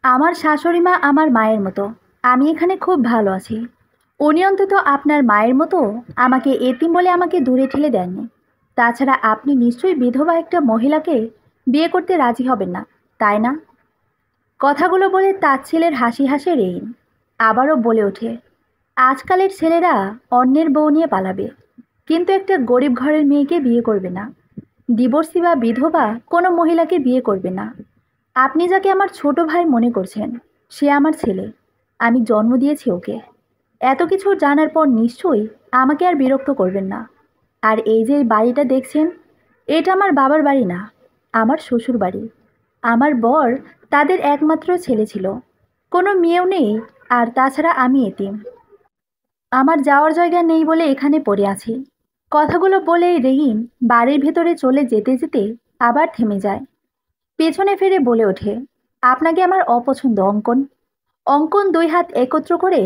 আমার শাশুড়ি মা আমার মায়ের মতো। আমি এখানে খুব ভালো আছি। উনি অন্তত আপনার মায়ের মতো আমাকে এতিম বলে আমাকে দূরে ঠেলে দেননি। তাছাড়া আপনি নিশ্চয়ই বিধবা একটা মহিলাকে বিয়ে করতে রাজি হবেন না, তাই না? কথাগুলো বলে তাচ্ছিলের হাসি হাসে রেইন। আবারও বলে ওঠে, আজকালের ছেলেরা অন্যের বউ নিয়ে পালাবে, কিন্তু একটা গরিব ঘরের মেয়েকে বিয়ে করবে না। ডিভোর্সি বা বিধবা কোনো মহিলাকে বিয়ে করবে না। আপনি যাকে আমার ছোট ভাই মনে করছেন, সে আমার ছেলে। আমি জন্ম দিয়েছি ওকে। এত কিছু জানার পর নিশ্চয়ই আমাকে আর বিরক্ত করবেন না। আর এই যে এই বাড়িটা দেখছেন, এটা আমার বাবার বাড়ি না, আমার শ্বশুর বাড়ি। আমার বর তাদের একমাত্র ছেলে ছিল, কোনো মেয়েও নেই। আর তাছাড়া আমি এতিম। আমার যাওয়ার জায়গা নেই বলে এখানে পড়ে আছি। কথাগুলো বলে রেহিন বাড়ির ভেতরে চলে যেতে যেতে আবার থেমে যায়। পেছনে ফিরে বলে ওঠে, আপনাকে আমার অপছন্দ অঙ্কন। অঙ্কন দুই হাত একত্র করে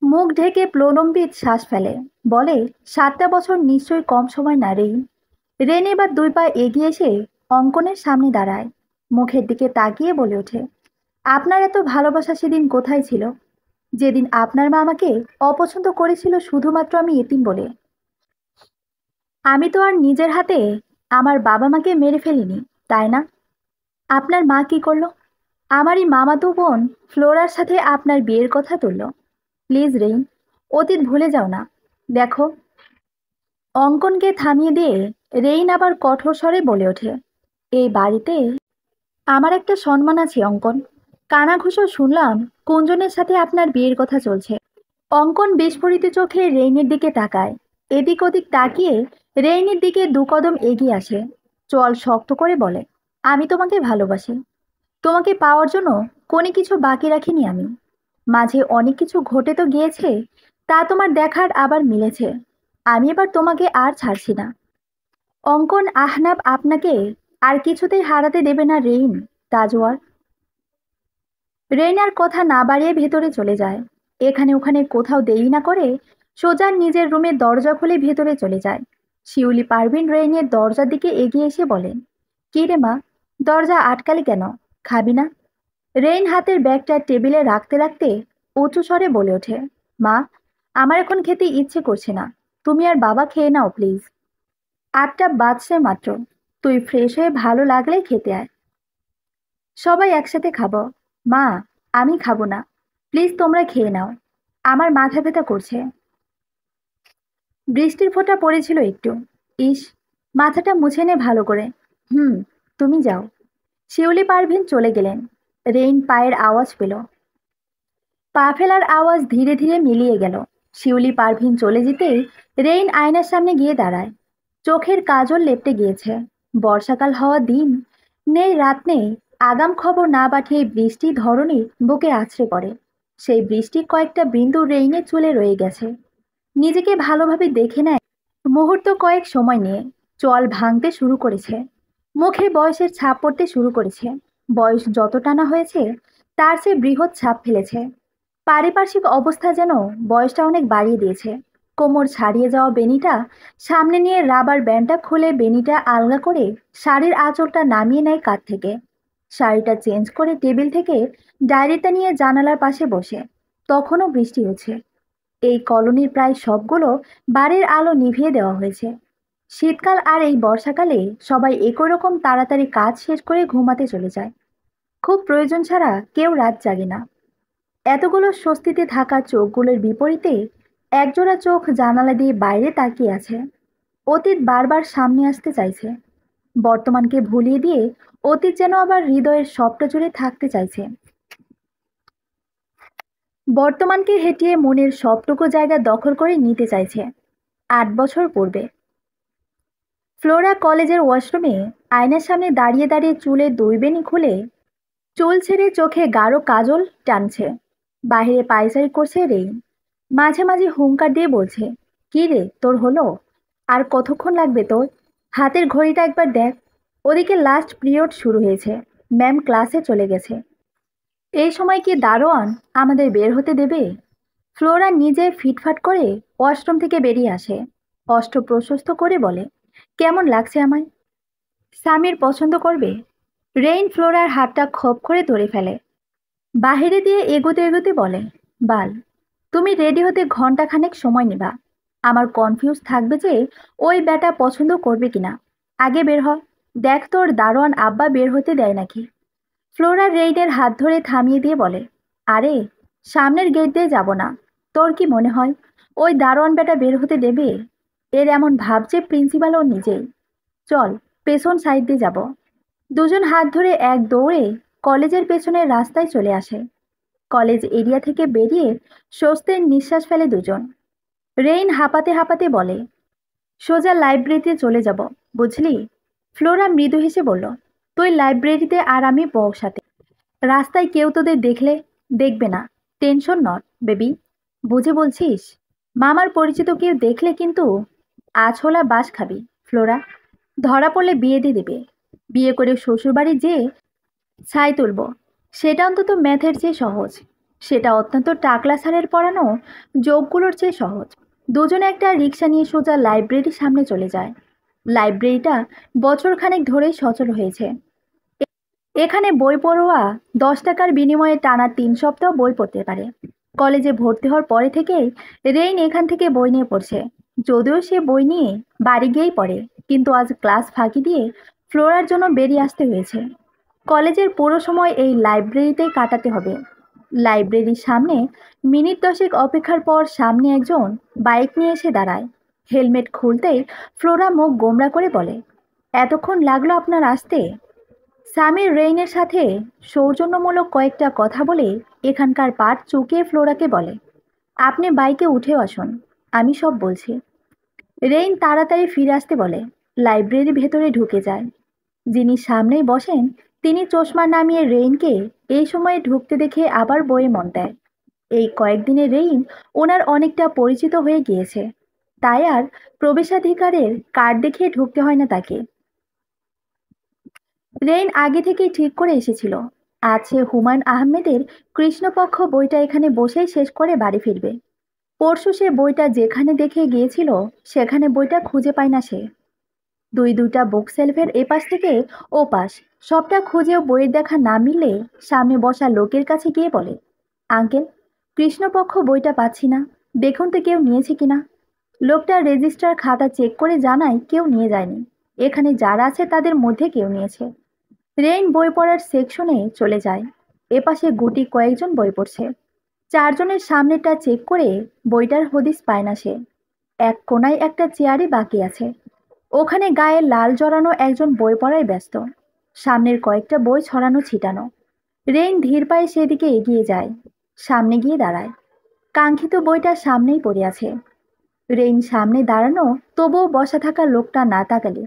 মুখ ঢেকে প্রলম্বিত শ্বাস ফেলে। বলে, 7টা বছর নিশ্চয়ই কম সময় না রেইন। রেন এবার 2 পা এগিয়ে এসে অঙ্কনের সামনে দাঁড়ায়। মুখের দিকে তাকিয়ে বলে ওঠে, আপনার এত ভালোবাসা সেদিন কোথায় ছিল, যেদিন আপনার মা আমাকে অপছন্দ করেছিল শুধুমাত্র আমি এতিম বলে? আমি তো আর নিজের হাতে আমার বাবা মাকে মেরে ফেলিনি, তাই না? আপনার মা কি করলো? আমারই মামাতো বোন ফ্লোরার সাথে আপনার বিয়ের কথা তুলল। প্লিজ রেইন, অতীত ভুলে যাও না। দেখো। অঙ্কনকে থামিয়ে দিয়ে রেইন আবার কঠোর স্বরে বলে ওঠে, এই বাড়িতে আমার একটা সম্মান আছে অঙ্কন। কানাঘুষো শুনলাম কুঞ্জনের সাথে আপনার বিয়ের কথা চলছে। অঙ্কন বিস্ফোরিত চোখে রেইনের দিকে তাকায়। এদিক ওদিক তাকিয়ে রেইনের দিকে 2 কদম এগিয়ে আসে। চল শক্ত করে বলে, আমি তোমাকে ভালোবাসি। তোমাকে পাওয়ার জন্য কোনো কিছু বাকি রাখিনি আমি। মাঝে অনেক কিছু ঘটে তো গিয়েছে, তা তোমার দেখার আবার মিলেছে। আমি এবার তোমাকে আর ছাড়ছি না। অঙ্কন আহনাব আপনাকে আর কিছুতেই হারাতে দেবে না রেইন। তাজওয়ার। রেইন আর কথা না বাড়িয়ে ভেতরে চলে যায়। এখানে ওখানে কোথাও দেরি না করে সোজা নিজের রুমের দরজা খুলে ভেতরে চলে যায়। শিউলি পারভিন রেইনের দরজার দিকে এগিয়ে এসে বলেন, কি রে মা, দরজা আটকালি কেন? খাবি না? রেইন হাতের ব্যাগটা টেবিলে রাখতে রাখতে উঁচু স্বরে বলে ওঠে, মা, আমার এখন খেতে ইচ্ছে করছে না। তুমি আর বাবা খেয়ে নাও প্লিজ। 8টা বাজছে মাত্র। তুই ফ্রেশ হয়ে ভালো লাগলে খেতে আয়। সবাই একসাথে খাবো। মা, আমি খাবো না। প্লিজ তোমরা খেয়ে নাও। আমার মাথা ব্যথা করছে। বৃষ্টির ফোঁটা পড়েছিল একটু। ইস, মাথাটা মুছে নে ভালো করে। হুম, তুমি যাও। শিউলি পারভিন চলে গেলেন। রেইন পায়ের আওয়াজ পেল। পা ফেলার আওয়াজ ধীরে ধীরে মিলিয়ে গেল। শিউলি পারভিন চলে যেতেই রেইন আয়নার সামনে গিয়ে দাঁড়ায়। চোখের কাজল লেপটে গিয়েছে। বর্ষাকাল হওয়া দিন নেই, রাত নেই, আগাম খবর না পাঠিয়ে বৃষ্টি ধরনী বুকে আছড়ে পড়ে। সেই বৃষ্টি কয়েকটা বিন্দু রেইনের চুলে রয়ে গেছে। নিজেকে ভালোভাবে দেখে নেয় মুহূর্ত কয়েক সময় নিয়ে। চল ভাঙতে শুরু করেছে। মুখে বয়সের ছাপ পড়তে শুরু করেছে। বয়স যত টানা হয়েছে তার চেয়ে বৃহৎ ছাপ ফেলেছে। পারিপার্শ্বিক অবস্থা যেন বয়সটা অনেক বাড়িয়ে দিয়েছে। কোমর ছাড়িয়ে যাওয়া বেনিটা সামনে নিয়ে রাবার ব্যান্ডটা খুলে বেনিটা আলগা করে শাড়ির আঁচলটা নামিয়ে নেয় কাঁধ থেকে। শাড়িটা চেঞ্জ করে টেবিল থেকে ডায়েরিটা নিয়ে জানালার পাশে বসে। তখনও বৃষ্টি হচ্ছে। এই কলোনির প্রায় সবগুলো বাড়ির আলো নিভিয়ে দেওয়া হয়েছে। শীতকাল আর এই বর্ষাকালে সবাই একই রকম তাড়াতাড়ি কাজ শেষ করে ঘুমাতে চলে যায়। খুব প্রয়োজন ছাড়া কেউ রাত জাগে না। এতগুলো স্বস্তিতে থাকা চোখগুলোর বিপরীতে একজোড়া চোখ জানালা দিয়ে বাইরে তাকিয়ে আছে। অতীত বারবার সামনে আসতে চাইছে। বর্তমানকে ভুলিয়ে দিয়ে অতীত যেন আবার হৃদয়ের সবটা জুড়ে থাকতে চাইছে। বর্তমানকে হেঁটিয়ে মনের সবটুকু জায়গা দখল করে নিতে চাইছে। 8 বছর পূর্বে ফ্লোরা কলেজের ওয়াশরুমে আয়নার সামনে দাঁড়িয়ে দাঁড়িয়ে চুলে 2 বেনি খুলে চুল ছেড়ে চোখে গাঢ় কাজল টানছে। বাহিরে পায়চারি করছে রেইন। মাঝে মাঝে হুংকার দিয়ে বলছে, কি রে তোর হলো? আর কতক্ষণ লাগবে তোর? হাতের ঘড়িটা একবার দেখ। ওদিকে লাস্ট পিরিয়ড শুরু হয়েছে। ম্যাম ক্লাসে চলে গেছে। এই সময় কি দারোয়ান আমাদের বের হতে দেবে? ফ্লোরা নিজে ফিটফাট করে ওয়াশরুম থেকে বেরিয়ে আসে। অষ্ট প্রশস্ত করে বলে, কেমন লাগছে আমায়? সামির পছন্দ করবে? রেইন ফ্লোরার হাতটা খপ করে ধরে ফেলে। বাহিরে দিয়ে এগোতে এগোতে বলে, বাল, তুমি রেডি হতে ঘন্টাখানেক সময় নিবা। আমার কনফিউজ থাকবে যে ওই ব্যাটা পছন্দ করবে কিনা। আগে বের হ, দেখ তোর দারোয়ান আব্বা বের হতে দেয় নাকি। ফ্লোরা রেইনের হাত ধরে থামিয়ে দিয়ে বলে, আরে, সামনের গেট দিয়ে যাব না। তোর কি মনে হয় ওই দারোয়ান বেটা বের হতে দেবে? এর এমন ভাবছে প্রিন্সিপাল ও নিজেই। চল, পেছন সাইড দিয়ে যাব। দুজন হাত ধরে এক দৌড়ে কলেজের পেছনের রাস্তায় চলে আসে। কলেজ এরিয়া থেকে বেরিয়ে স্বস্তির নিঃশ্বাস ফেলে দুজন। রেইন হাঁপাতে হাঁপাতে বলে, সোজা লাইব্রেরিতে চলে যাব, বুঝলি? ফ্লোরা মৃদু হেসে বলল, তুই লাইব্রেরিতে আর আমি বউ সাথে। রাস্তায় কেউ তোদের দেখলে? দেখবে না। Tension not baby. বুঝে বলছিস? মামার পরিচিত কেউ দেখলে কিন্তু আছলা বাস খাবি, ফ্লোরা। ধরা পড়লে বিয়ে দিয়ে দেবে। বিয়ে করে শ্বশুরবাড়ি যেয়ে ছাই তুলব। সেটা অন্তত ম্যাথের চেয়ে সহজ। সেটা অত্যন্ত টাকলা স্যারের পড়ানো যোগগুলোর চেয়ে সহজ। দুজনে একটা রিক্সা নিয়ে সোজা লাইব্রেরির সামনে চলে যায়। লাইব্রেরিটা বছরখানেক ধরেই সচল হয়েছে। এখানে বই পড়ুয়া 10 টাকার বিনিময়ে টানা 3 সপ্তাহ বই পড়তে পারে। কলেজে ভর্তি হওয়ার পরে থেকেই রেইন এখান থেকে বই নিয়ে পড়ছে। যদিও সে বই নিয়ে বাড়ি গিয়েই পড়ে, কিন্তু আজ ক্লাস ফাঁকি দিয়ে ফ্লোরার জন্য বেরিয়ে আসতে হয়েছে। কলেজের পুরো সময় এই লাইব্রেরিতেই কাটাতে হবে। লাইব্রেরির সামনে মিনিট 10 অপেক্ষার পর সামনে একজন বাইক নিয়ে এসে দাঁড়ায়। হেলমেট খুলতেই ফ্লোরা মুখ গোমড়া করে বলে, এতক্ষণ লাগলো আপনার আসতে? সামির রেইনের সাথে সৌজন্যমূলক কয়েকটা কথা বলে এখানকার পাট চুকিয়ে ফ্লোরাকে বলে, আপনি বাইকে উঠেও আসুন, আমি সব বলছি। রেইন তাড়াতাড়ি ফিরে আসতে বলে লাইব্রেরির ভেতরে ঢুকে যায়। যিনি সামনেই বসেন তিনি চশমা নামিয়ে রেইনকে এই সময়ে ঢুকতে দেখে আবার বইয়ে মন দেয়। এই কয়েকদিনে রেইন ওনার অনেকটা পরিচিত হয়ে গিয়েছে, তাই আর প্রবেশাধিকারের কার্ড দেখিয়ে ঢুকতে হয় না তাকে। রেইন আগে থেকেই ঠিক করে এসেছিল, আজ সে হুমায়ুন আহমেদের কৃষ্ণপক্ষ বইটা এখানে বসেই শেষ করে বাড়ি ফিরবে। পরশু সে বইটা যেখানে দেখে গিয়েছিল সেখানে বইটা খুঁজে পায় না সে। দুইটা বুক সেলফের এপাশ থেকে ওপাশ সবটা খুঁজেও বইয়ের দেখা না মিললে সামনে বসা লোকের কাছে গিয়ে বলে, আঙ্কেল, কৃষ্ণপক্ষ বইটা পাচ্ছি না, দেখুন তো কেউ নিয়েছে কিনা। লোকটা রেজিস্টার খাতা চেক করে জানায় কেউ নিয়ে যায়নি। এখানে যারা আছে তাদের মধ্যে কেউ নিয়েছে। রেইন বই পড়ার সেকশনে চলে যায়। এপাশে গুটি কয়েকজন বই পড়ছে। চারজনের সামনেটা চেক করে বইটার হদিস পায় না সে। এক কোনায় একটা চেয়ারে বাকি আছে। ওখানে গায়ে লাল জড়ানো একজন বই পড়ায় ব্যস্ত। সামনের কয়েকটা বই ছড়ানো ছিটানো। রেইন ধীর পায়ে সেদিকে এগিয়ে যায়। সামনে গিয়ে দাঁড়ায়। কাঙ্ক্ষিত বইটা সামনেই পড়ে আছে। রেইন সামনে দাঁড়ানো তবুও বসা থাকা লোকটা না তাকালে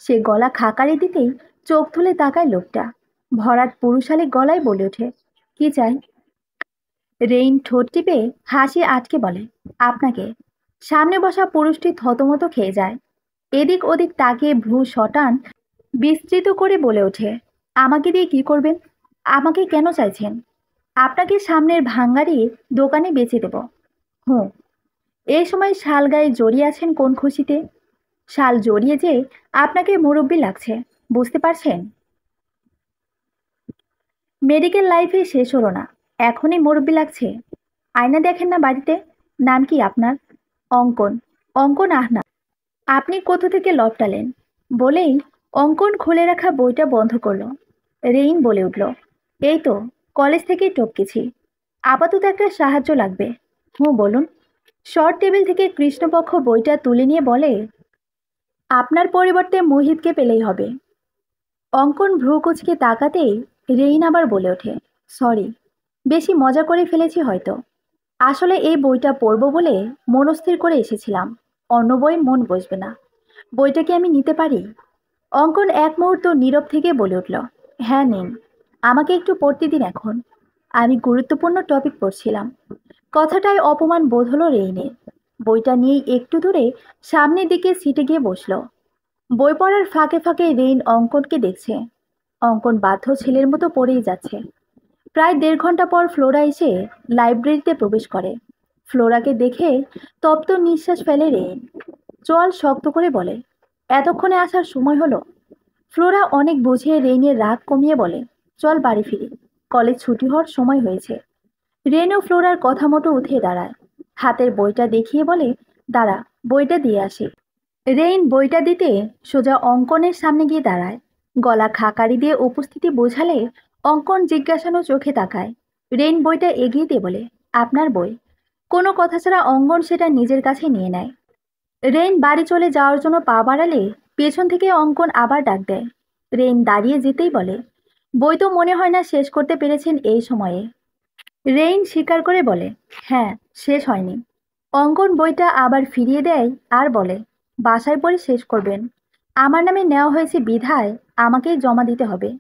সে গলা খাকারি দিতেই চোখ তুলে তাকায় লোকটা। ভরাট পুরুষালী গলায় বলে ওঠে, কি চাই? রেইন ঠোঁট টিপে হাসি আটকে বলে, আপনাকে। সামনে বসা পুরুষটি থতমত খেয়ে যায়। এদিক ওদিক তাকিয়ে ভ্রু শটান বিস্তৃত করে বলে ওঠে, আমাকে দিয়ে কি করবেন? আমাকে কেন চাইছেন? আপনাকে সামনের ভাঙ্গারি দোকানে বেচে দেব। হুঁ। এই সময় শাল গায়ে জড়িয়ে আছেন কোন খুশিতে? শাল জড়িয়ে যে আপনাকে মুরব্বি লাগছে, বুঝতে পারছেন? মেডিকেল লাইফে শেষ হলো না, এখনই মুরব্বি লাগছে। আয়না দেখেন না বাড়িতে? নাম কি আপনার? অঙ্কন। অঙ্কন আহনা। আপনি কোথা থেকে লপটালেন? বলেই অঙ্কন খুলে রাখা বইটা বন্ধ করলো। রেইন বলে উঠল, এই তো কলেজ থেকেই টপকেছি। আপাতত একটা সাহায্য লাগবে। হুঁ, বলুন। শর্ট টেবিল থেকে কৃষ্ণপক্ষ বইটা তুলে নিয়ে বলে, আপনার পরিবর্তে মোহিতকে পেলেই হবে। অঙ্কন ভ্রু কুচকে তাকাতেই রেইন আবার বলে ওঠে, সরি, বেশি মজা করে ফেলেছি হয়তো। আসলে এই বইটা পড়ব বলে মনস্থির করে এসেছিলাম। অন্য বই মন বসবে না। বইটা কি আমি নিতে পারি? অঙ্কন এক মুহূর্ত নীরব থেকে বলে উঠল, হ্যাঁ নিন, আমাকে একটু পড়তে দিন এখন। আমি গুরুত্বপূর্ণ টপিক পড়ছিলাম। কথাটায় অপমান বোধ হলো রেইনের। বইটা নিয়েই একটু দূরে সামনের দিকে সিটে গিয়ে বসল। বই পড়ার ফাঁকে ফাঁকে রেইন অঙ্কনকে দেখছে। অঙ্কন বাধ্য ছেলের মতো পড়েই যাচ্ছে। প্রায় 1.5 ঘন্টা পর ফ্লোরা এসে লাইব্রেরিতে প্রবেশ করে। ফ্লোরাকে দেখে তপ্ত নিঃশ্বাস ফেলে রেইন। চোয়াল শক্ত করে বলে, এতক্ষণে আসার সময় হলো? ফ্লোরা অনেক বুঝিয়ে রেইনের রাগ কমিয়ে বলে, চল বাড়ি ফিরি। কলেজ ছুটি হওয়ার সময় হয়েছে। রেন ও ফ্লোরার কথা মতো উঠে দাঁড়ায়। হাতের বইটা দেখিয়ে বলে, দাঁড়া, বইটা দিয়ে আসি। রেইন বইটা দিতে সোজা অঙ্কনের সামনে গিয়ে দাঁড়ায়। গলা খাকারি দিয়ে উপস্থিতি বোঝালে অঙ্কন জিজ্ঞাসানো চোখে তাকায়। রেইন বইটা এগিয়ে দিয়ে বলে, আপনার বই। কোনো কথা ছাড়া অঙ্কন সেটা নিজের কাছে নিয়ে নেয়। রেইন বাড়ি চলে যাওয়ার জন্য পা বাড়ালে পেছন থেকে অঙ্কন আবার ডাক দেয়। রেইন দাঁড়িয়ে যেতেই বলে, বই তো মনে হয় না শেষ করতে পেরেছেন এই সময়ে। রেইন স্বীকার করে বলে, হ্যাঁ, শেষ হয়নি। অঙ্কন বইটা আবার ফিরিয়ে দেয় আর বলে, বাসায় পড়ে শেষ করবেন। আমার নামে নেওয়া হয়েছে বিধায় আমাকেই জমা দিতে হবে।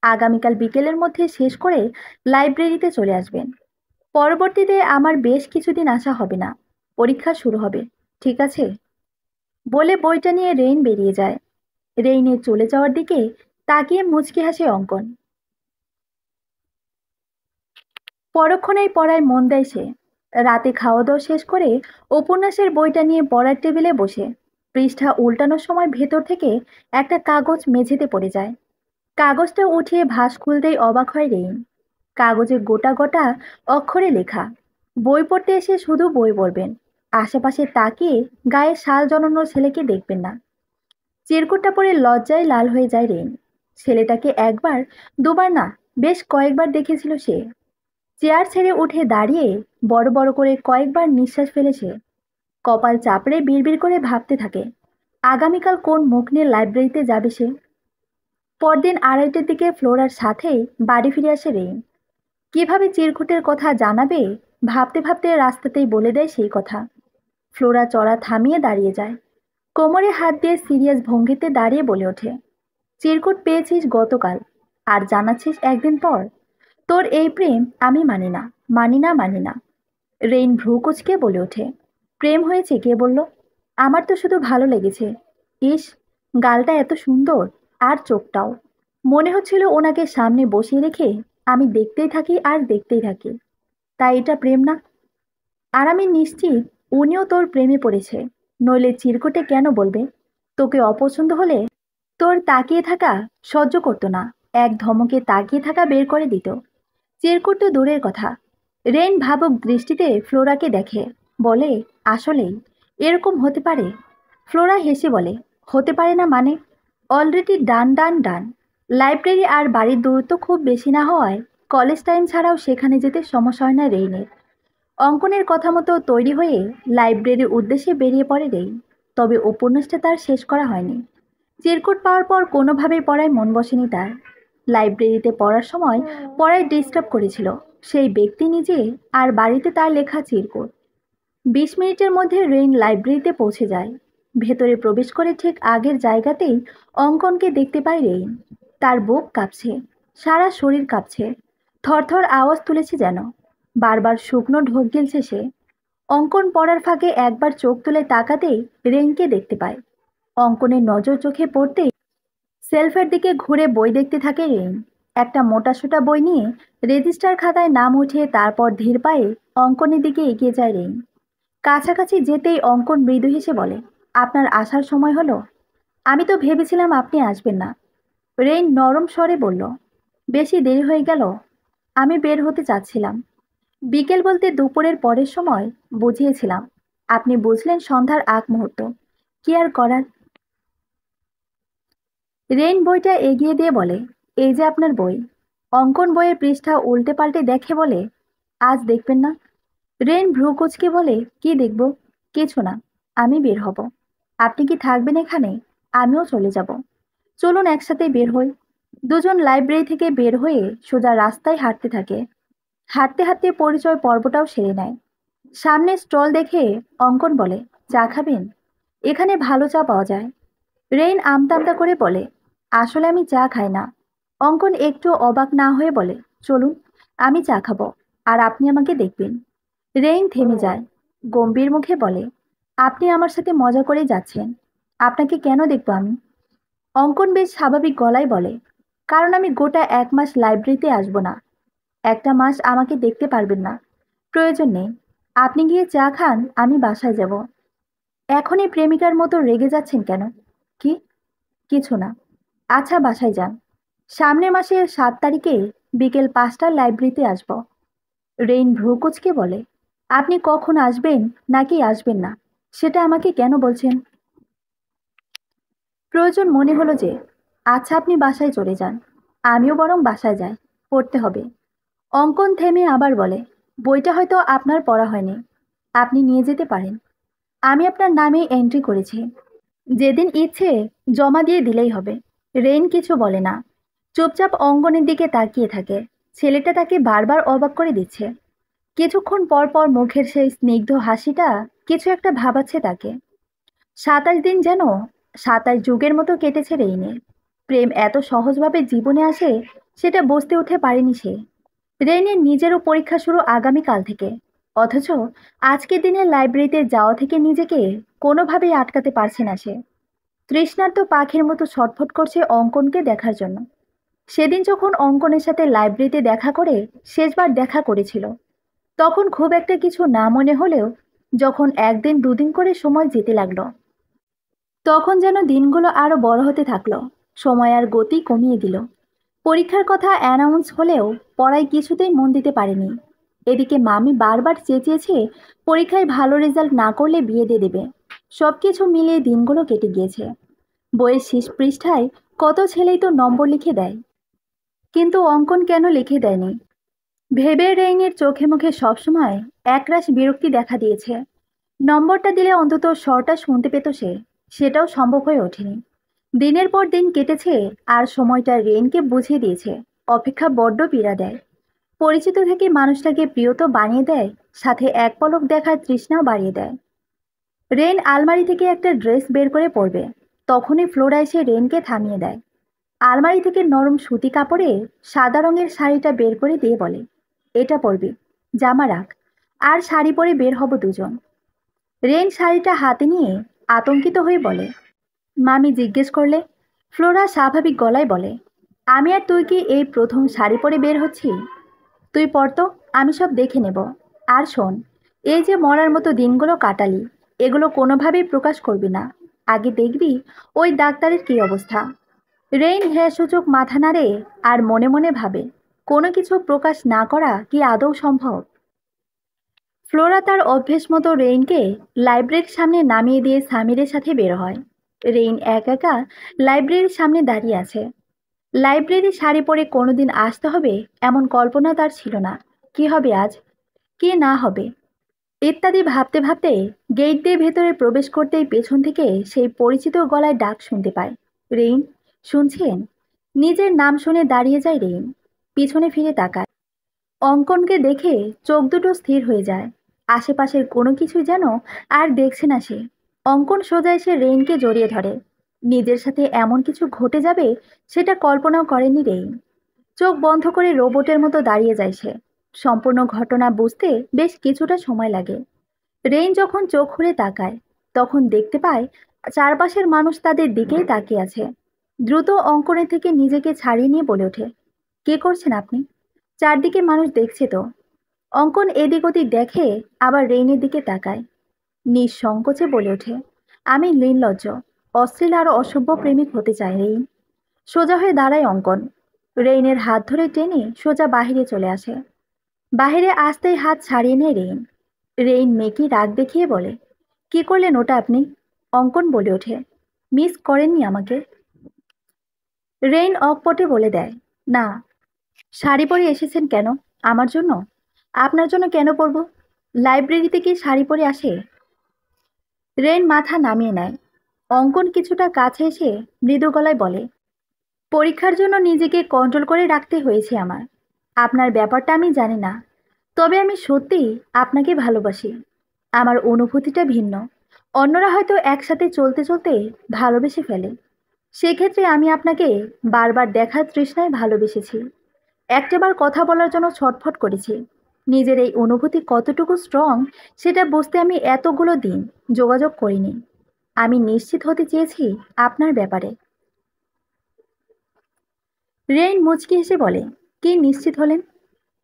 আগামীকাল বিকেলের মধ্যে শেষ করে লাইব্রেরিতে চলে আসবেন। পরবর্তীতে আমার বেশ কিছুদিন আসা হবে না। পরীক্ষা শুরু হবে, ঠিক আছে? বলে বইটা নিয়ে রেইন বেরিয়ে যায়। রেইনের চলে যাওয়ার দিকে তাকিয়ে মুচকি হাসে অঙ্কন। পরক্ষণেই পড়ায় মন দেয় সে। রাতে খাওয়া দাওয়া শেষ করে উপন্যাসের বইটা নিয়ে পড়ার টেবিলে বসে পৃষ্ঠা উল্টানোর সময় ভেতর থেকে একটা কাগজ মেঝেতে পড়ে যায়। কাগজটা উঠিয়ে ভাঁজ খুলতেই অবাক হয় রেইন। কাগজে গোটা গোটা অক্ষরে লেখা, বই পড়তে এসে শুধু বই পড়বেন, আশেপাশে তাকিয়ে গায়ে শাল জড়ানো ছেলেকে দেখবেন না। চিরকুটটা পরে লজ্জায় লাল হয়ে যায় রেইন। ছেলেটাকে একবার, দুবার না, বেশ কয়েকবার দেখেছিল সে। চেয়ার ছেড়ে উঠে দাঁড়িয়ে বড় বড় করে কয়েকবার নিঃশ্বাস ফেলে সে। কপাল চাপড়ে বিড়বিড় করে ভাবতে থাকে, আগামীকাল কোন মুখ নিয়ে লাইব্রেরিতে যাবে সে। পরদিন 2:30টার দিকে ফ্লোরার সাথেই বাড়ি ফিরে আসে রেইন। কিভাবে চিরকুটের কথা জানাবে ভাবতে ভাবতে রাস্তাতেই বলে দেয় সেই কথা। ফ্লোরা চড়া থামিয়ে দাঁড়িয়ে যায়। কোমরে হাত দিয়ে সিরিয়াস ভঙ্গিতে দাঁড়িয়ে বলে ওঠে, চিরকুট পেয়েছিস গতকাল আর জানাচ্ছিস একদিন পর? তোর এই প্রেম আমি মানি না, মানি না, মানি না। রেইন ভ্রু কুচকে বলে ওঠে, প্রেম হয়েছে কে বলল? আমার তো শুধু ভালো লেগেছে। ইস, গালটা এত সুন্দর, আর চোখটাও। মনে হচ্ছিল ওনাকে সামনে বসিয়ে রেখে আমি দেখতেই থাকি আর দেখতেই থাকি। তাই এটা প্রেম না? আর আমি নিশ্চিত উনিও তোর প্রেমে পড়েছে, নইলে চিরকুটে কেন বলবে? তোকে অপছন্দ হলে তোর তাকিয়ে থাকা সহ্য করতো না, এক ধমকে তাকিয়ে থাকা বের করে দিত। চিরকুট তো দূরের কথা। রেন ভাবুক দৃষ্টিতে ফ্লোরাকে দেখে, বলে, আসলেই এরকম হতে পারে? ফ্লোরা হেসে বলে, হতে পারে না মানে? অলরেডি ডান ডান ডান। লাইব্রেরি আর বাড়ির দূরত্ব খুব বেশি না হওয়ায় কলেজ টাইম ছাড়াও সেখানে যেতে সমস্যা হয় না রেইনের। অঙ্কনের কথা মতো তৈরি হয়ে লাইব্রেরির উদ্দেশ্যে বেরিয়ে পড়ে রেইন। তবে উপন্যাসটা তার শেষ করা হয়নি। চিরকুট পাওয়ার পর কোনোভাবেই পড়ায় মন বসেনি তার। লাইব্রেরিতে পড়ার সময় পড়ায় ডিস্টার্ব করেছিল সেই ব্যক্তি নিজে, আর বাড়িতে তার লেখা চিরকুট। 20 মিনিটের মধ্যে রেইন লাইব্রেরিতে পৌঁছে যায়। ভেতরে প্রবেশ করে ঠিক আগের জায়গাতেই অঙ্কনকে দেখতে পায় রেইন। তার বুক কাঁপছে, সারা শরীর কাঁপছে, থরথর আওয়াজ তুলেছে যেন। বারবার শুকনো ঢোক গিলছে সে। অঙ্কন পড়ার ফাঁকে একবার চোখ তুলে তাকাতেই রেইনকে দেখতে পায়। অঙ্কনের নজর চোখে পড়তেই সেলফের দিকে ঘুরে বই দেখতে থাকে রেইন। একটা মোটাসোটা বই নিয়ে রেজিস্টার খাতায় নাম উঠিয়ে তারপর ধীর পায়ে অঙ্কনের দিকে এগিয়ে যায় রেইন। কাছাকাছি যেতেই অঙ্কন মৃদু হেসে বলে, আপনার আসার সময় হলো? আমি তো ভেবেছিলাম আপনি আসবেন না। রেইন নরম স্বরে বলল, বেশি দেরি হয়ে গেল? আমি বের হতে চাচ্ছিলাম। বিকেল বলতে দুপুরের পরের সময় বুঝিয়েছিলাম। আপনি বুঝলেন সন্ধ্যার আগ মুহূর্ত। কি আর করার। রেইন বইটা এগিয়ে দিয়ে বলে, এই যে আপনার বই। অঙ্কন বইয়ের পৃষ্ঠা উল্টে পাল্টে দেখে বলে, আজ দেখবেন না? রেইন ভ্রু কুচকে বলে, কি দেখব? কিছু না, আমি বের হব। আপনি কি থাকবেন এখানে? আমিও চলে যাব। চলুন একসাথে বের হই। দুজন লাইব্রেরি থেকে বের হয়ে সোজা রাস্তায় হাঁটতে থাকে। হাঁটতে হাঁটতে পরিচয় পর্বটাও সেরে নেয়। সামনে স্টল দেখে অঙ্কন বলে, চা খাবেন? এখানে ভালো চা পাওয়া যায়। রেইন আমতা আমতা করে বলে, আসলে আমি চা খাই না। অঙ্কন একটু অবাক না হয়ে বলে, চলুন, আমি চা খাবো আর আপনি আমাকে দেখবেন। রেইন থেমে যায়, গম্ভীর মুখে বলে, আপনি আমার সাথে মজা করেই যাচ্ছেন। আপনাকে কেন দেখবো আমি? অঙ্কন বেশ স্বাভাবিক গলায় বলে, কারণ আমি গোটা 1 মাস লাইব্রেরিতে আসবো না। একটা মাস আমাকে দেখতে পারবেন না। প্রয়োজন নেই। আপনি গিয়ে চা খান, আমি বাসায় যাব। এখনই প্রেমিকার মতো রেগে যাচ্ছেন কেন? কি? কিছু না। আচ্ছা, বাসায় যান। সামনের মাসের 7 তারিখে বিকেল 5টায় লাইব্রেরিতে আসব। রেইন ভ্রু কুঁচকে বলে, আপনি কখন আসবেন নাকি আসবেন না সেটা আমাকে কেন বলছেন? প্রয়োজন মনে হলো যে, আচ্ছা আপনি বাসায় চলে যান, আমিও বরং বাসায় যাই, পড়তে হবে। অঙ্কন থেমে আবার বলে, বইটা হয়তো আপনার পড়া হয়নি, আপনি নিয়ে যেতে পারেন। আমি আপনার নামে এন্ট্রি করেছি, যেদিন ইচ্ছে জমা দিয়ে দিলেই হবে। রেইন কিছু বলে না, চুপচাপ অঙ্গনের দিকে তাকিয়ে থাকে। ছেলেটা তাকে বারবার অবাক করে দিচ্ছে। কিছুক্ষণ পর পর মুখের সেই স্নিগ্ধ হাসিটা কিছু একটা ভাবাচ্ছে তাকে। 27 দিন যেন 27 যুগের মতো কেটেছে রেইনের। প্রেম এত সহজভাবে জীবনে আসে সেটা বুঝতে উঠে পারেনি সে। রেইনের নিজেরও পরীক্ষা শুরু আগামীকাল থেকে, অথচ আজকের দিনে লাইব্রেরিতে যাওয়া থেকে নিজেকে কোনোভাবেই আটকাতে পারছে না সে। তৃষ্ণার্ত পাখির মতো ছটফট করছে অঙ্কনকে দেখার জন্য। সেদিন যখন অঙ্কনের সাথে লাইব্রেরিতে দেখা করে শেষবার দেখা করেছিল, তখন খুব একটা কিছু না মনে হলেও যখন একদিন দুদিন করে সময় যেতে লাগলো, তখন যেন দিনগুলো আরো বড় হতে থাকলো। সময় আর গতি কমিয়ে দিল। পরীক্ষার কথা অ্যানাউন্স হলেও পড়ায় কিছুতেই মন দিতে পারেনি। এদিকে মামি বারবার চেঁচিয়েছে পরীক্ষায় ভালো রেজাল্ট না করলে বিয়ে দিয়ে দেবে। সবকিছু মিলিয়ে দিনগুলো কেটে গিয়েছে। বইয়ের শেষ পৃষ্ঠায় কত ছেলেই তো নম্বর লিখে দেয়, কিন্তু অঙ্কন কেন লিখে দেয়নি? ভেবে রেইনের চোখে মুখে সবসময় একরাশ বিরক্তি দেখা দিয়েছে। নম্বরটা দিলে অন্তত স্বরটা শুনতে পেত সে, সেটাও সম্ভব হয়ে ওঠেনি। দিনের পর দিন কেটেছে আর সময়টা রেইনকে বুঝিয়ে দিয়েছে অপেক্ষা বড্ড পীড়া দেয়। পরিচিত থেকে মানুষটাকে প্রিয় তো বানিয়ে দেয়, সাথে এক পলক দেখার তৃষ্ণাও বাড়িয়ে দেয়। রেইন আলমারি থেকে একটা ড্রেস বের করে পরবে, তখনই ফ্লোরা এসে রেইনকে থামিয়ে দেয়। আলমারি থেকে নরম সুতি কাপড়ে সাদা রঙের শাড়িটা বের করে দিয়ে বলে, এটা পরবি, জামা রাখ, আর শাড়ি পরে বের হব দুজন। রেন শাড়িটা হাতে নিয়ে আতঙ্কিত হয়ে বলে, মামি জিজ্ঞেস করলে? ফ্লোরা স্বাভাবিক গলায় বলে, আমি আর তুই কি এই প্রথম শাড়ি পরে বের হচ্ছি? তুই পরতো, আমি সব দেখে নেব। আর শোন, এই যে মরার মতো দিনগুলো কাটালি, এগুলো কোনোভাবেই প্রকাশ করবি না। আগে দেখবি ওই ডাক্তারের কি অবস্থা। রেইন হ্যাঁ সূচক মাথা নাড়ে আর মনে মনে ভাবে, কোনো কিছু প্রকাশ না করা কি আদৌ সম্ভব? ফ্লোরা তার অভ্যেস মতো রেইনকে লাইব্রেরির সামনে নামিয়ে দিয়ে সামিরের সাথে বের হয়। রেইন একা একা লাইব্রেরির সামনে দাঁড়িয়ে আছে। লাইব্রেরি শাড়ি পরে কোনোদিন আসতে হবে এমন কল্পনা তার ছিল না। কি হবে আজ, কি না হবে ইত্যাদি ভাবতে ভাবতে গেট দিয়ে ভেতরে প্রবেশ করতেই পেছন থেকে সেই পরিচিত গলায় ডাক শুনতে পায়, রেইন, শুনছেন? নিজের নাম শুনে দাঁড়িয়ে যায় রেইন। পিছনে ফিরে তাকায়। অঙ্কনকে দেখে চোখ দুটো স্থির হয়ে যায়। আশেপাশের কোনো কিছু যেন আর দেখছে না সে। অঙ্কন সোজা এসে রেইনকে জড়িয়ে ধরে। নিজের সাথে এমন কিছু ঘটে যাবে সেটা কল্পনাও করেনি রেইন। চোখ বন্ধ করে রোবটের মতো দাঁড়িয়ে যায় সে। সম্পূর্ণ ঘটনা বুঝতে বেশ কিছুটা সময় লাগে। রেইন যখন চোখ খুলে তাকায়, তখন দেখতে পায় চারপাশের মানুষ তাদের দিকেই তাকিয়ে আছে। দ্রুত অঙ্কনের থেকে নিজেকে ছাড়িয়ে নিয়ে বলে ওঠে, কে করছেন আপনি? চারদিকে মানুষ দেখছে তো। অঙ্কন এদিক ওদিক দেখে, আবার রেইনের দিকে তাকায়। নিঃসংকোচে বলে ওঠে, আমি নির্লজ্জ, অশ্লীল আর অসভ্য প্রেমিক হতে চাই রেইন। সোজা হয়ে দাঁড়ায় অঙ্কন। রেইনের হাত ধরে টেনে সোজা বাহিরে চলে আসে। বাহিরে আসতেই হাত ছাড়িয়ে নেয় রেইন। রেইন মেকি রাগ দেখিয়ে বলে, কি করলেন ওটা আপনি? অঙ্কন বলে ওঠে, মিস করেননি আমাকে? রেইন অকপটে বলে দেয়, না। শাড়ি পরে এসেছেন কেন? আমার জন্য? আপনার জন্য কেন পরব? লাইব্রেরিতে কি শাড়ি পরে আসে? রেইন মাথা নামিয়ে নেয়। অঙ্কন কিছুটা কাছে এসে মৃদু গলায় বলে, পরীক্ষার জন্য নিজেকে কন্ট্রোল করে রাখতে হয়েছে আমার। আপনার ব্যাপারটা আমি জানি না, তবে আমি সত্যিই আপনাকে ভালোবাসি। আমার অনুভূতিটা ভিন্ন। অন্যরা হয়তো একসাথে চলতে চলতে ভালোবেসে ফেলে, সেক্ষেত্রে আমি আপনাকে বারবার দেখার তৃষ্ণায় ভালোবেসেছি। একটাবার কথা বলার জন্য ছটফট করেছি। নিজের এই অনুভূতি কতটুকু স্ট্রং সেটা বুঝতে আমি এতগুলো দিন যোগাযোগ করিনি। আমি নিশ্চিত হতে চেয়েছি আপনার ব্যাপারে। রেইন মুচকি হেসে বলে, কি নিশ্চিত হলেন?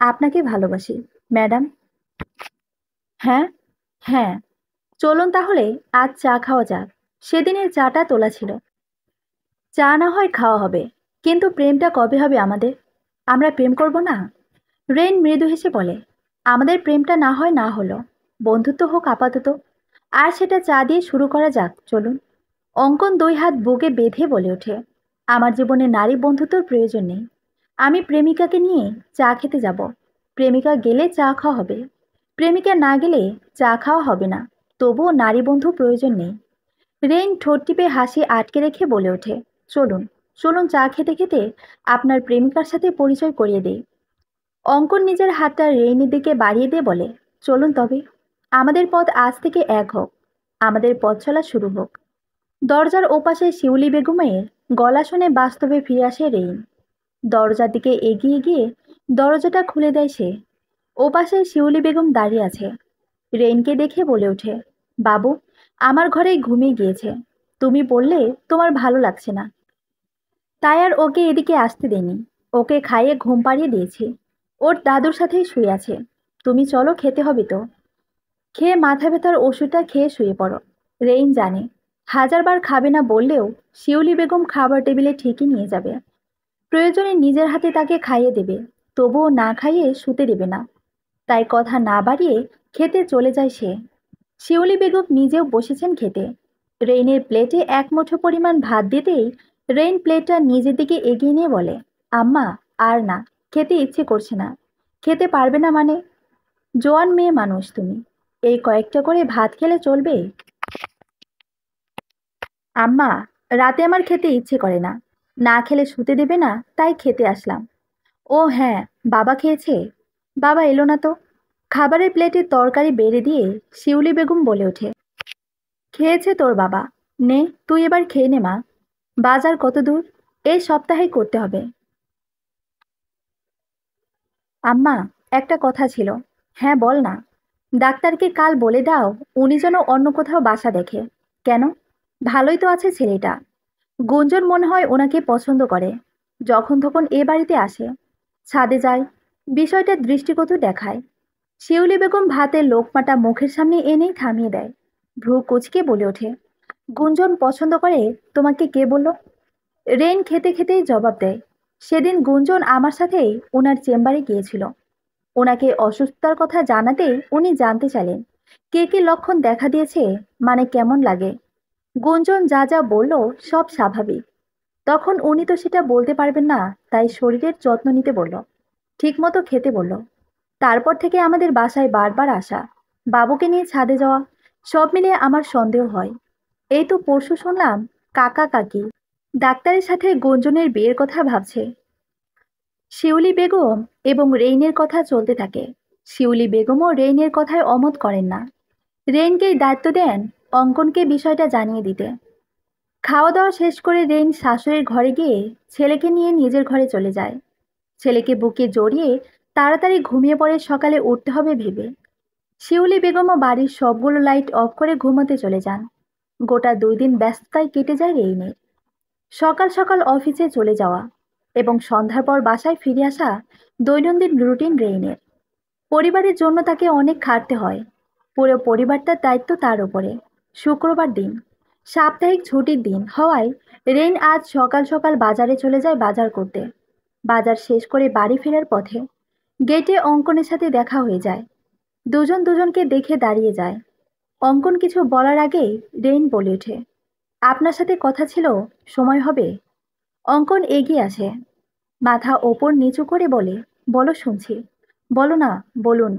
আপনাকে ভালোবাসি, ম্যাডাম। হ্যাঁ, হ্যাঁ। চলুন তাহলে আজ চা খাওয়া যাক। সেদিনের চাটা তোলা ছিল। চা না হয় খাওয়া হবে, কিন্তু প্রেমটা কবে হবে আমাদের? আমরা প্রেম করব না? রেইন মৃদু হেসে বলে, আমাদের প্রেমটা না হয় না হলো, বন্ধুত্ব হোক আপাতত। আর সেটা চা দিয়ে শুরু করা যাক, চলুন। অঙ্কন দুই হাত বুকে বেঁধে বলে ওঠে, আমার জীবনে নারী বন্ধুত্বর প্রয়োজন নেই। আমি প্রেমিকাকে নিয়ে চা খেতে যাব। প্রেমিকা গেলে চা খাওয়া হবে, প্রেমিকা না গেলে চা খাওয়া হবে না। তবুও নারী বন্ধু প্রয়োজন নেই। রেইন ঠোঁট টিপে হাসি আটকে রেখে বলে ওঠে, চলুন, চলুন চা খেতে খেতে আপনার প্রেমিকার সাথে পরিচয় করিয়ে দেই। অঙ্কন নিজের হাতটা রেইনের দিকে বাড়িয়ে দিয়ে বলে, চলুন তবে, আমাদের পথ আজ থেকে এক হোক, আমাদের পথ চলা শুরু হোক। দরজার ওপাশে শিউলি বেগমের গলা শুনে বাস্তবে ফিরে আসে রেইন। দরজার দিকে এগিয়ে গিয়ে দরজাটা খুলে দেয় সে। ওপাশে শিউলি বেগম দাঁড়িয়ে আছে। রেইনকে দেখে বলে ওঠে, বাবু, আমার ঘরেই ঘুমিয়ে গিয়েছে। তুমি বললে তোমার ভালো লাগছে না, তাই আর ওকে এদিকে আসতে দেনি। ওকে খাইয়ে ঘুম পাড়িয়ে দিয়েছি। ওর দাদুর সাথেই শুয়ে আছে। তুমি চলো, খেতে হবে তো। খেয়ে মাথা ব্যথার ওষুধটা খেয়ে শুয়ে পড়ো। রেইন জানে, হাজারবার খাবে না বললেও শিউলি বেগম খাবার টেবিলে ঠিকই নিয়ে যাবে। প্রয়োজনে নিজের হাতে তাকে খাইয়ে দেবে, তবুও না খাইয়ে শুতে দেবে না। তাই কথা না বাড়িয়ে খেতে চলে যায় সে। শিউলি বেগম নিজেও বসেছেন খেতে। রেইনের প্লেটে এক মুঠো পরিমাণ ভাত দিতেই রেইন প্লেটটা নিজের দিকে এগিয়ে নিয়ে বলে, আম্মা, আর না, খেতে ইচ্ছে করছে না। খেতে পারবে না মানে? জোয়ান মেয়ে মানুষ তুমি, এই কয়েকটা করে ভাত খেলে চলবে? আম্মা, রাতে আমার খেতে ইচ্ছে করে না, না খেলে শুতে দেবে না, তাই খেতে আসলাম। ও হ্যাঁ, বাবা খেয়েছে? বাবা এলো না তো। খাবারের প্লেটে তরকারি বেড়ে দিয়ে শিউলি বেগম বলে ওঠে, খেয়েছে তোর বাবা। নে, তুই এবার খেয়ে নে মা। বাজার কত দূর? এই সপ্তাহেই করতে হবে। আম্মা, একটা কথা ছিল। হ্যাঁ বল না। ডাক্তারকে কাল বলে দাও উনি যেন অন্য কোথাও বাসা দেখে। কেন? ভালোই তো আছে ছেলেটা। গুঞ্জন মনে হয় ওনাকে পছন্দ করে। যখন তখন এ বাড়িতে আসে, ছাদে যায়, বিষয়টা দৃষ্টিকটু দেখায়। শিউলি বেগম ভাতের লোকমাটা মুখের সামনে এনেই থামিয়ে দেয়। ভ্রু কুচকে বলে ওঠে, গুঞ্জন পছন্দ করে? তোমাকে কে বলল? রেন খেতে খেতেই জবাব দেয়, সেদিন গুঞ্জন আমার সাথেই ওনার চেম্বারে গিয়েছিল। ওনাকে অসুস্থতার কথা জানাতেই উনি জানতে চাইলেন কে কি লক্ষণ দেখা দিয়েছে, মানে কেমন লাগে। গুঞ্জন যা যা বলল সব স্বাভাবিক। তখন উনি তো সেটা বলতে পারবেন না, তাই শরীরের যত্ন নিতে বলল, ঠিকমতো খেতে বলল। তারপর থেকে আমাদের বাসায় বারবার আসা, বাবুকে নিয়ে ছাদে যাওয়া, সব মিলিয়ে আমার সন্দেহ হয়। এই তো পরশু শুনলাম কাকা কাকি ডাক্তারের সাথে গুঞ্জনের বিয়ের কথা ভাবছে। শিউলি বেগম এবং রেইনের কথা চলতে থাকে। শিউলি বেগমও রেইনের কথায় অমত করেন না। রেইনকেই দায়িত্ব দেন অঙ্কনকে বিষয়টা জানিয়ে দিতে। খাওয়া দাওয়া শেষ করে রেইন শাশুড়ির ঘরে গিয়ে ছেলেকে নিয়ে নিজের ঘরে চলে যায়। ছেলেকে বুকে জড়িয়ে তাড়াতাড়ি ঘুমিয়ে পড়ে সকালে উঠতে হবে ভেবে। শিউলি বেগমও বাড়ির সবগুলো লাইট অফ করে ঘুমোতে চলে যান। গোটা 2 দিন ব্যস্ততায় কেটে যায় রেইনের। সকাল সকাল অফিসে চলে যাওয়া এবং সন্ধ্যার পর বাসায় ফিরে আসা দৈনন্দিন রুটিন রেইনের। পরিবারের জন্য তাকে অনেক খাটতে হয়। পুরো পরিবারটার দায়িত্ব তার উপরে। শুক্রবার দিন, সাপ্তাহিক ছুটির দিন হওয়ায় রেইন আজ সকাল সকাল বাজারে চলে যায় বাজার করতে। বাজার শেষ করে বাড়ি ফেরার পথে গেটে অঙ্কনের সাথে দেখা হয়ে যায়। দুজন দুজনকে দেখে দাঁড়িয়ে যায়। অঙ্কন কিছু বলার আগেই রেইন বলে ওঠে, আপনার সাথে কথা ছিল, সময় হবে? অঙ্কন এগিয়ে আসে, মাথা ওপর নিচু করে বলে, বলো শুনছি। বলো না, বলুন।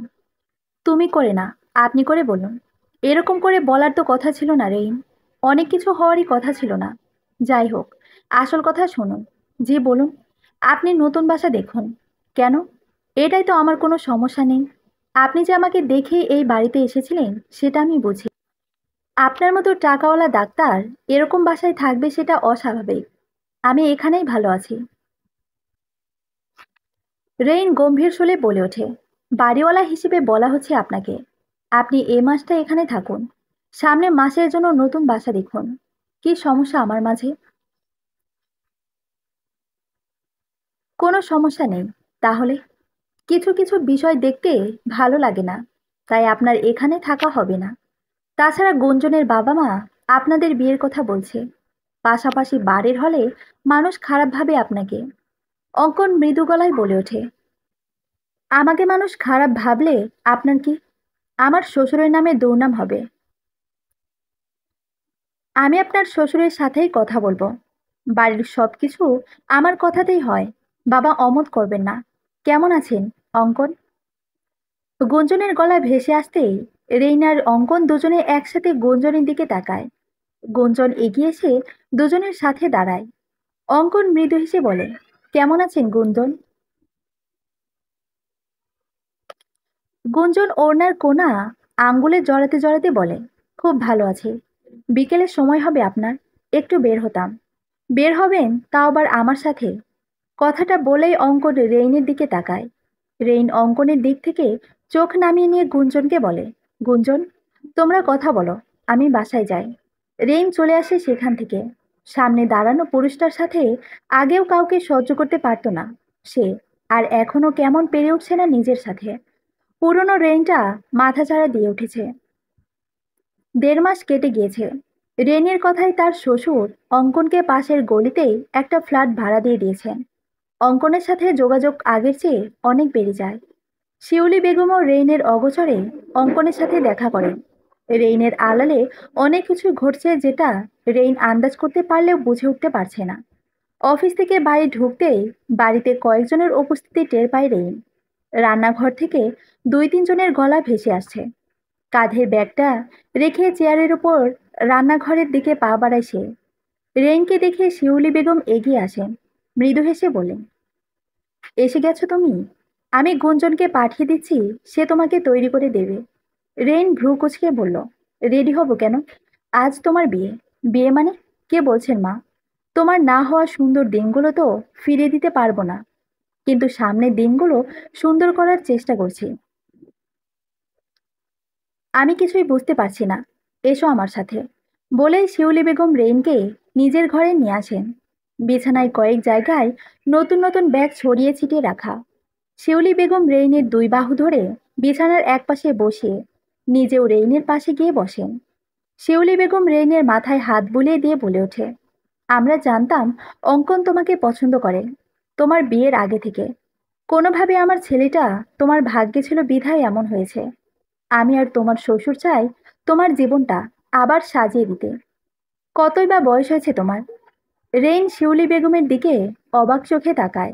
তুমি করে না, আপনি করে বলুন। এরকম করে বলার তো কথা ছিল না রেইন। অনেক কিছু হওয়ারই কথা ছিল না। যাই হোক, আসল কথা শুনুন। জি বলুন। আপনি নতুন বাসা দেখুন। কেন? এটাই তো আমার কোনো সমস্যা নেই। আপনি যে আমাকে দেখেই এই বাড়িতে এসেছিলেন সেটা আমি বুঝি। আপনার মতো টাকাওয়ালা ডাক্তার এরকম বাসায় থাকবে সেটা অস্বাভাবিক। আমি এখানেই ভালো আছি। রেইন গম্ভীর স্বরে বলে ওঠে, বাড়িওয়ালা হিসেবে বলা হচ্ছে আপনাকে। আপনি এ মাসটা এখানে থাকুন। সামনের মাসের জন্য নতুন বাসা দেখুন। কি সমস্যা আমার মাঝে? কোনো সমস্যা নেই। তাহলে কিছু কিছু বিষয় দেখতে ভালো লাগে না, তাই আপনার এখানে থাকা হবে না। তাছাড়া গুঞ্জনের বাবা মা আপনাদের বিয়ের কথা বলছে। পাশাপাশি বাড়ির হলে মানুষ খারাপ ভাবে আপনাকে। অঙ্কন মৃদু গলায় বলে ওঠে, আমাকে মানুষ খারাপ ভাবলে আপনার কি? আমার শ্বশুরের নামে দুর্নাম হবে। আমি আপনার শ্বশুরের সাথেই কথা বলবো। বাড়ির সবকিছু আমার কথাতেই হয়। বাবা অমত করবেন না। কেমন আছেন অঙ্কন? গুঞ্জনের গলা ভেসে আসতেই রেইন আর অঙ্কন দুজনে একসাথে গুঞ্জনের দিকে তাকায়। গুঞ্জন এগিয়ে এসে দুজনের সাথে দাঁড়ায়। অঙ্কন মৃদু হেসে বলে, কেমন আছেন গুঞ্জন? গুঞ্জন ওড়নার কোনা আঙ্গুলে জড়াতে জড়াতে বলে, খুব ভালো আছি। বিকেলের সময় হবে আপনার, একটু বের হতাম। বের হবেন, তাও আবার আমার সাথে? কথাটা বলেই অঙ্কন রেইনের দিকে তাকায়। রেইন অঙ্কনের দিক থেকে চোখ নামিয়ে নিয়ে গুঞ্জনকে বলে, গুঞ্জন, তোমরা কথা বলো, আমি বাসায় যাই। রেইন চলে আসে সেখান থেকে। সামনে দাঁড়ানো পুরুষটার সাথে আগেও কাউকে সহ্য করতে পারতো না সে, আর এখনো কেমন পেরে উঠছে না নিজের সাথে। পুরনো রেইনটা মাথাচাড়া দিয়ে উঠেছে। 1.5 মাস কেটে গিয়েছে। রেনের কথায় তার শ্বশুর অঙ্কনকে পাশের গলিতেই একটা ফ্ল্যাট ভাড়া দিয়ে দিয়েছেন। অঙ্কনের সাথে যোগাযোগ আগের চেয়ে অনেক বেড়ে যায়। শিউলি বেগমও রেইনের অগোচরে অঙ্কনের সাথে দেখা করেন। রেইনের আড়ালে অনেক কিছু ঘটছে যেটা রেইন আন্দাজ করতে পারলেও বুঝে উঠতে পারছে না। অফিস থেকে বাড়ি ঢুকতেই বাড়িতে কয়েকজনের উপস্থিতি টের পায় রেইন। রান্নাঘর থেকে 2-3 জনের গলা ভেসে আসছে। কাঁধের ব্যাগটা রেখে চেয়ারের উপর রান্নাঘরের দিকে পা বাড়ায় সে। রেইনকে দেখে শিউলি বেগম এগিয়ে আসেন। মৃদু হেসে বলেন, এসে গেছো তুমি? আমি গুঞ্জনকে পাঠিয়ে দিচ্ছি, সে তোমাকে তৈরি করে দেবে। রেইন ভ্রু কুঁচকে বলল, রেডি হব কেন? আজ তোমার বিয়ে। বিয়ে মানে? কে বলছেন মা? তোমার না হওয়া সুন্দর দিনগুলো তো ফিরিয়ে দিতে পারবো না, কিন্তু সামনের দিনগুলো সুন্দর করার চেষ্টা করছি। আমি কিছুই বুঝতে পারছি না, এসো আমার সাথে। বলেই শিউলি বেগম রেইনকে নিজের ঘরে নিয়ে আসেন। বিছানায় কয়েক জায়গায় নতুন নতুন ব্যাগ ছড়িয়ে ছিটিয়ে রাখা। শিউলি বেগম রেইনের 2 বাহু ধরে বিছানার একপাশে বসিয়ে নিজেও রেইনের পাশে গিয়ে বসেন। শিউলি বেগম রেইনের মাথায় হাত বুলিয়ে দিয়ে বলে ওঠে, আমরা জানতাম অঙ্কন তোমাকে পছন্দ করে, তোমার বিয়ের আগে থেকে। কোনোভাবে আমার ছেলেটা তোমার ভাগ্যে ছিল বিধায় এমন হয়েছে। আমি আর তোমার শ্বশুর চাই তোমার জীবনটা আবার সাজিয়ে দিতে। কতই বা বয়স হয়েছে তোমার? রেইন শিউলি বেগমের দিকে অবাক চোখে তাকায়।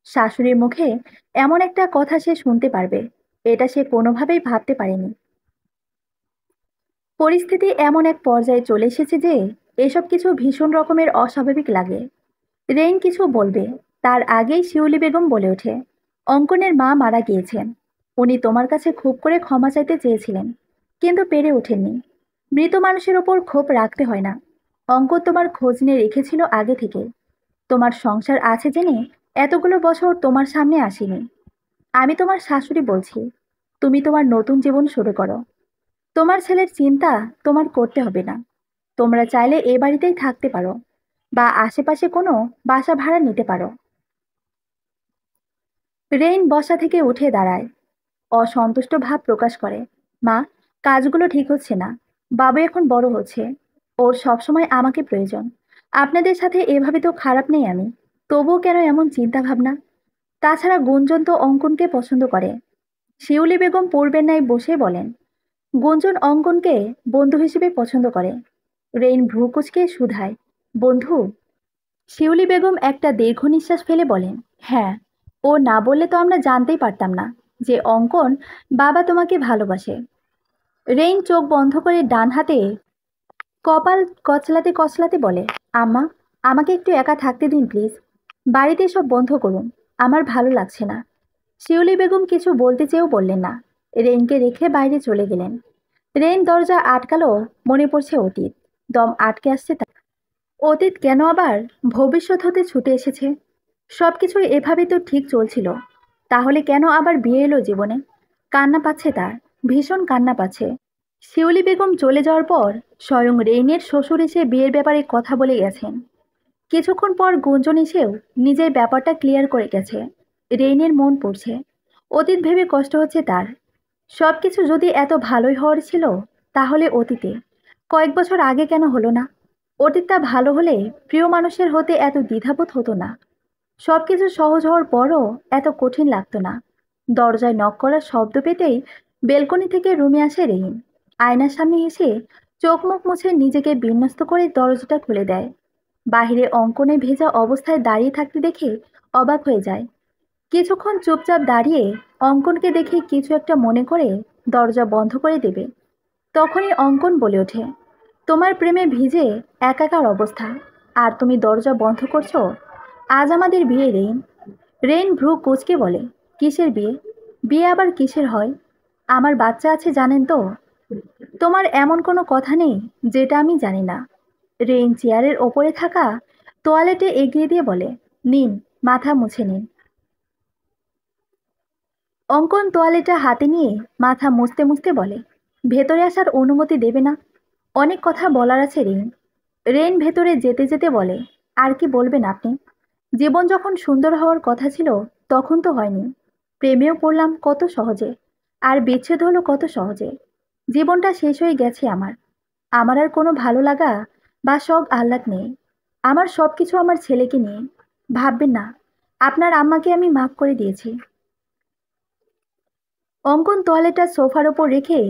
শাশুড়ির মুখে এমন একটা কথা সে শুনতে পারবে, এটা সে কোনোভাবেই ভাবতে পারেনি। পরিস্থিতি এমন এক পর্যায়ে চলে এসেছে যে এসব কিছু ভীষণ রকমের অস্বাভাবিক লাগে। রেইন কিছু বলবে তার আগেই শিউলি বেগম বলে ওঠে, অঙ্কনের মা মারা গিয়েছেন। উনি তোমার কাছে খুব করে ক্ষমা চাইতে চেয়েছিলেন, কিন্তু পেরে ওঠেননি। মৃত মানুষের ওপর ক্ষোভ রাখতে হয় না। অঙ্কন তোমার খোঁজ নিয়ে রেখেছিল আগে থেকে। তোমার সংসার আছে জেনে এতগুলো বছর তোমার সামনে আসেনি। আমি তোমার শাশুড়ি বলছি, তুমি তোমার নতুন জীবন শুরু করো। তোমার ছেলের চিন্তা তোমার করতে হবে না। তোমরা চাইলে এ বাড়িতেই থাকতে পারো, বা আশেপাশে কোনো বাসা ভাড়া নিতে পারো। রেইন বসা থেকে উঠে দাঁড়ায়, অসন্তুষ্ট ভাব প্রকাশ করে। মা, কাজগুলো ঠিক হচ্ছে না। বাবু এখন বড় হচ্ছে, ওর সবসময় আমাকে প্রয়োজন। আপনাদের সাথে এভাবে তো খারাপ নেই আমি, তবুও কেন এমন চিন্তা ভাবনা? তাছাড়া গুঞ্জন তো অঙ্কনকে পছন্দ করে। শিউলি বেগম পূর্বের ন্যায় বসে বলেন, গুঞ্জন অঙ্কনকে বন্ধু হিসেবে পছন্দ করে। রেইন ভ্রু কুঁচকে শুধায়, বন্ধু? শিউলি বেগম একটা দীর্ঘ নিঃশ্বাস ফেলে বলেন, হ্যাঁ। ও না বললে তো আমরা জানতেই পারতাম না যে অঙ্কন বাবা তোমাকে ভালোবাসে। রেইন চোখ বন্ধ করে ডান হাতে কপাল কচলাতে কচলাতে বলে, আম্মা, আমাকে একটু একা থাকতে দিন প্লিজ। বাড়িতে সব বন্ধ করুন, আমার ভালো লাগছে না। শিউলি বেগম কিছু বলতে চেয়েও বললেন না। রেইনকে রেখে বাইরে চলে গেলেন। রেইন দরজা আটকালো, মনে পড়ছে অতীত। দম আটকে আসছে তার। অতীত কেন আবার ভবিষ্যৎ হতে ছুটে এসেছে? সবকিছু এভাবে তো ঠিক চলছিল, তাহলে কেন আবার বিয়ে এলো জীবনে? কান্না পাচ্ছে তার, ভীষণ কান্না পাচ্ছে। শিউলি বেগম চলে যাওয়ার পর স্বয়ং রেইনের শ্বশুর এসে বিয়ের ব্যাপারে কথা বলে গেছেন। কিছুক্ষণ পর গুঞ্জন এসেও নিজের ব্যাপারটা ক্লিয়ার করে গেছে। রেইনের মন পড়ছে, অতীত ভেবে কষ্ট হচ্ছে তার। সবকিছু যদি এত ভালোই হওয়ার ছিল, তাহলে অতীতে কয়েক বছর আগে কেন হলো না? অতীতটা ভালো হলে প্রিয় মানুষের হতে এত দ্বিধাবোধ হতো না। সবকিছু সহজ হওয়ার পরও এত কঠিন লাগতো না। দরজায় নক করার শব্দ পেতেই বেলকনি থেকে রুমে আসে রেইন। আয়নার সামনে এসে চোখ মুখ মুছে নিজেকে বিন্যস্ত করে দরজাটা খুলে দেয়। বাহিরে অঙ্কনে ভেজা অবস্থায় দাঁড়িয়ে থাকতে দেখে অবাক হয়ে যায়। কিছুক্ষণ চুপচাপ দাঁড়িয়ে অঙ্কনকে দেখে কিছু একটা মনে করে দরজা বন্ধ করে দেবে। তখনই অঙ্কন বলে ওঠে, তোমার প্রেমে ভিজে একাকার অবস্থা, আর তুমি দরজা বন্ধ করছো? আজ আমাদের বিয়ে রেইন। রেইন ভ্রু কুঁচকে বলে, কিসের বিয়ে? বিয়ে আবার কিসের হয়? আমার বাচ্চা আছে জানেন তো। তোমার এমন কোনো কথা নেই যেটা আমি জানি না। রেইন চেয়ারের ওপরে থাকা তোয়ালেটে এগিয়ে দিয়ে বলে, নিন, মাথা মুছে নিন। অঙ্কন তোয়ালেটা হাতে নিয়ে মাথা মুছতে মুছতে বলে, ভেতরে আসার অনুমতি দেবে না? অনেক কথা বলার আছে রেইন। রেইন ভেতরে যেতে যেতে বলে, আর কি বলবেন আপনি? জীবন যখন সুন্দর হওয়ার কথা ছিল তখন তো হয়নি। প্রেমেও পড়লাম কত সহজে, আর বিচ্ছেদ হলো কত সহজে। জীবনটা শেষ হয়ে গেছে আমার। আমার আর কোনো ভালো লাগা বা শখ আহ্লাদ নেই। আমার সব কিছু আমার ছেলেকে নিয়ে। ভাববেন না, আপনার আম্মাকে আমি মাফ করে দিয়েছি। অঙ্কন তোয়ালেটা সোফার ওপর রেখে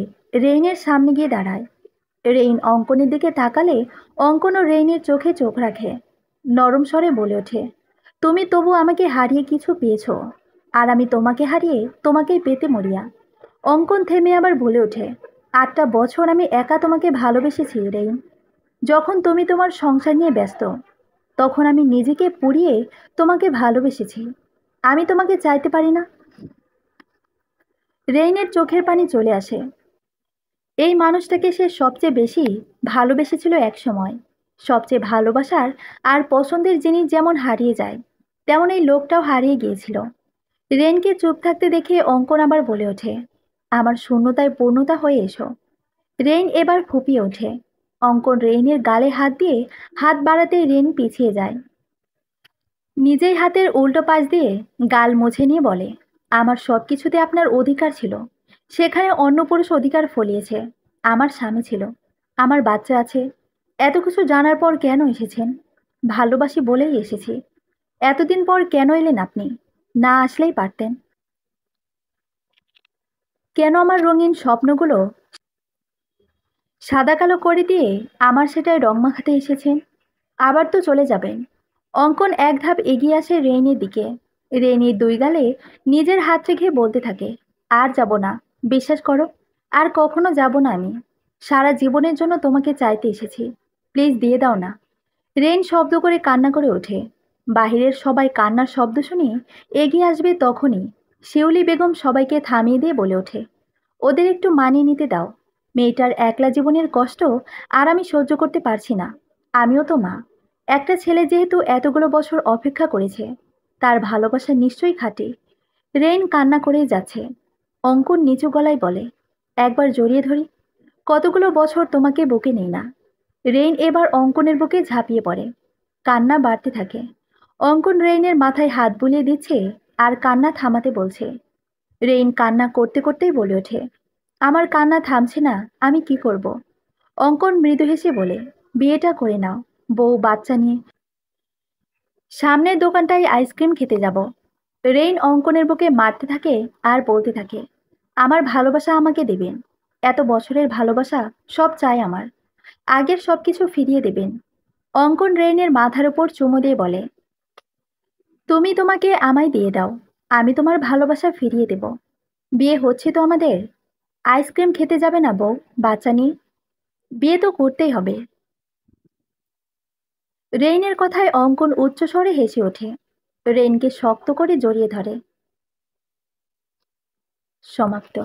রেইনের সামনে গিয়ে দাঁড়ায়। রেইন অঙ্কনের দিকে তাকালে অঙ্কনও রেইনের চোখে চোখ রাখে। নরম স্বরে বলে ওঠে, তুমি তবু আমাকে হারিয়ে কিছু পেয়েছো, আর আমি তোমাকে হারিয়ে তোমাকেই পেতে মরিয়া। অঙ্কন থেমে আবার বলে ওঠে, 8টা বছর আমি একা তোমাকে ভালোবেসেছি রেইন। যখন তুমি তোমার সংসার নিয়ে ব্যস্ত, তখন আমি নিজেকে পুড়িয়ে তোমাকে ভালোবেসেছি। আমি তোমাকে চাইতে পারি না? রেইনের চোখের পানি চলে আসে। এই মানুষটাকে সে সবচেয়ে বেশি ভালোবেসেছিল একসময়। সবচেয়ে ভালোবাসার আর পছন্দের জিনিস যেমন হারিয়ে যায়, তেমন এই লোকটাও হারিয়ে গিয়েছিল। রেনকে চুপ থাকতে দেখে অঙ্কন আবার বলে ওঠে, আমার শূন্যতায় পূর্ণতা হয়ে এসো। রেইন এবার ফুপিয়ে ওঠে। অঙ্কন রেইনের গালে হাত দিয়ে হাত বাড়াতেই রেন পিছিয়ে যায়। নিজেই হাতের উল্টো পাশ দিয়ে গাল মুছে নিয়ে বলে, আমার সব কিছুতে আপনার অধিকার ছিল। সেখানে অন্য পুরুষ অধিকার ফলিয়েছে। আমার স্বামী ছিল, আমার বাচ্চা আছে। এত কিছু জানার পর কেন এসেছেন? ভালোবাসি বলেই এসেছি। এতদিন পর কেন এলেন আপনি? না আসলেই পারতেন। কেন আমার রঙিন স্বপ্নগুলো সাদা কালো করে দিয়ে আমার সেটায় রং মাখাতে এসেছেন? আবার তো চলে যাবেন। অঙ্কন এক ধাপ এগিয়ে আসে রেইনের দিকে। রেইনের দুই গালে নিজের হাত রেখে বলতে থাকে, আর যাব না, বিশ্বাস করো। আর কখনো যাব না আমি। সারা জীবনের জন্য তোমাকে চাইতে এসেছি। প্লিজ দিয়ে দাও না। রেইন শব্দ করে কান্না করে ওঠে। বাহিরের সবাই কান্নার শব্দ শুনে এগিয়ে আসবে তখনই শিউলি বেগম সবাইকে থামিয়ে দিয়ে বলে ওঠে, ওদের একটু মানিয়ে নিতে দাও। মেয়েটার একলা জীবনের কষ্ট আর আমি সহ্য করতে পারছি না। আমিও তো মা। একটা ছেলে যেহেতু এতগুলো বছর অপেক্ষা করেছে, তার ভালোবাসা নিশ্চয়ই খাঁটি। রেইন কান্না করেই যাচ্ছে। অঙ্কুর নিচু গলায় বলে, একবার জড়িয়ে ধরি। কতগুলো বছর তোমাকে বুকে নেই না। রেইন এবার অঙ্কনের বুকে ঝাঁপিয়ে পড়ে। কান্না বাড়তে থাকে। অঙ্কন রেইনের মাথায় হাত বুলিয়ে দিচ্ছে আর কান্না থামাতে বলছে। রেইন কান্না করতে করতেই বলে ওঠে, আমার কান্না থামছে না, আমি কি করব? অঙ্কন মৃদু হেসে বলে, বিয়েটা করে নাও, বউ বাচ্চা নিয়ে। সামনের দোকানটায় আইসক্রিম খেতে যাব। রেইন অঙ্কনের বুকে মারতে থাকে আর বলতে থাকে, আমার ভালোবাসা আমাকে দেবেন। এত বছরের ভালোবাসা সব চাই আমার। আগের সবকিছু ফিরিয়ে দেবেন। অঙ্কন রেইনের মাথার উপর চুমু দিয়ে বলে, তুমি তোমাকে আমায় দিয়ে দাও, আমি তোমার ভালোবাসা ফিরিয়ে দেব। বিয়ে হচ্ছে তো আমাদের। আইসক্রিম খেতে যাবে না বউ বাচ্চা নিয়ে? বিয়ে তো করতেই হবে। রেইনের কথায় অঙ্কন উচ্চস্বরে হেসে ওঠে। রেইনকে শক্ত করে জড়িয়ে ধরে। সমাপ্ত।